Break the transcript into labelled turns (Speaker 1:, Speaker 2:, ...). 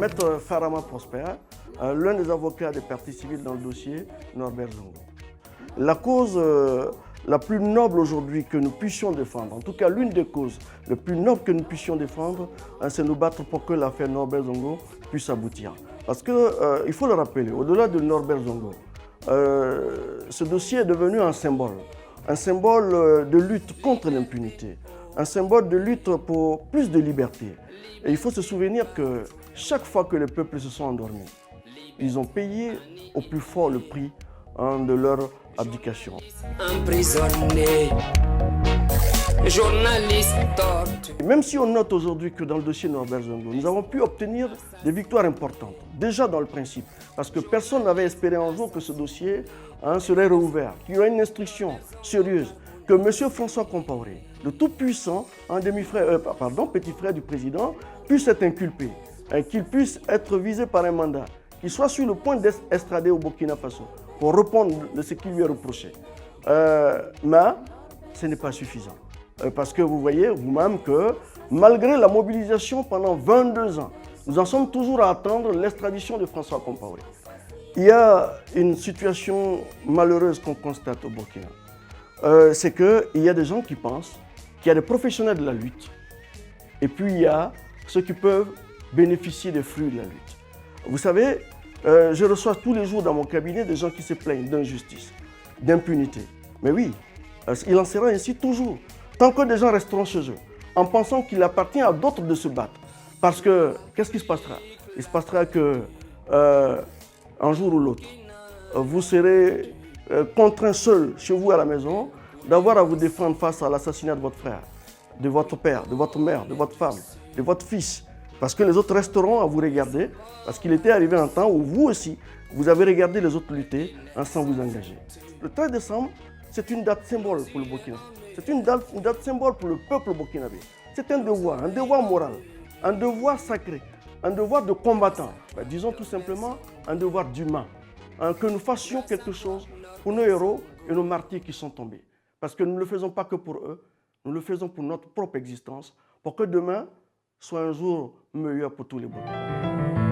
Speaker 1: Maître Farama Prosper, l'un des avocats des parties civiles dans le dossier, Norbert Zongo. La cause la plus noble aujourd'hui que nous puissions défendre, en tout cas l'une des causes les plus nobles que nous puissions défendre, c'est nous battre pour que l'affaire Norbert Zongo puisse aboutir. Parce qu'il faut le rappeler, au-delà de Norbert Zongo, ce dossier est devenu un symbole de lutte contre l'impunité, un symbole de lutte pour plus de liberté. Et il faut se souvenir que chaque fois que les peuples se sont endormis, ils ont payé au plus fort le prix de leur abdication.
Speaker 2: Emprisonné, journaliste torturé.
Speaker 1: Même si on note aujourd'hui que dans le dossier Norbert Zongo, nous avons pu obtenir des victoires importantes, déjà dans le principe, parce que personne n'avait espéré un jour que ce dossier serait rouvert, qu'il y aurait une instruction sérieuse, que M. François Compaoré, le tout-puissant, petit frère du président, puisse être inculpé, qu'il puisse être visé par un mandat, qu'il soit sur le point d'être extradé au Burkina Faso pour répondre de ce qui lui est reproché. Mais ce n'est pas suffisant. Parce que vous voyez vous-même que malgré la mobilisation pendant 22 ans, nous en sommes toujours à attendre l'extradition de François Compaoré. Il y a une situation malheureuse qu'on constate au Burkina. C'est qu'il y a des gens qui pensent qu'il y a des professionnels de la lutte et puis il y a ceux qui peuvent bénéficier des fruits de la lutte. Vous savez, je reçois tous les jours dans mon cabinet des gens qui se plaignent d'injustice, d'impunité. Mais oui, il en sera ainsi toujours. Tant que des gens resteront chez eux, en pensant qu'il appartient à d'autres de se battre. Parce que, qu'est-ce qui se passera? Il se passera que, un jour ou l'autre, vous serez contraint seul, chez vous à la maison, d'avoir à vous défendre face à l'assassinat de votre frère, de votre père, de votre mère, de votre femme, de votre fils. Parce que les autres resteront à vous regarder, parce qu'il était arrivé un temps où vous aussi, vous avez regardé les autres lutter sans vous engager. Le 13 décembre, c'est une date symbole pour le Burkina. C'est une date symbole pour le peuple burkinabé. C'est un devoir moral, un devoir sacré, un devoir de combattant. Disons tout simplement un devoir d'humain. Que nous fassions quelque chose pour nos héros et nos martyrs qui sont tombés. Parce que nous ne le faisons pas que pour eux, nous le faisons pour notre propre existence, pour que demain soit un jour meilleur pour tous les Burkinabés.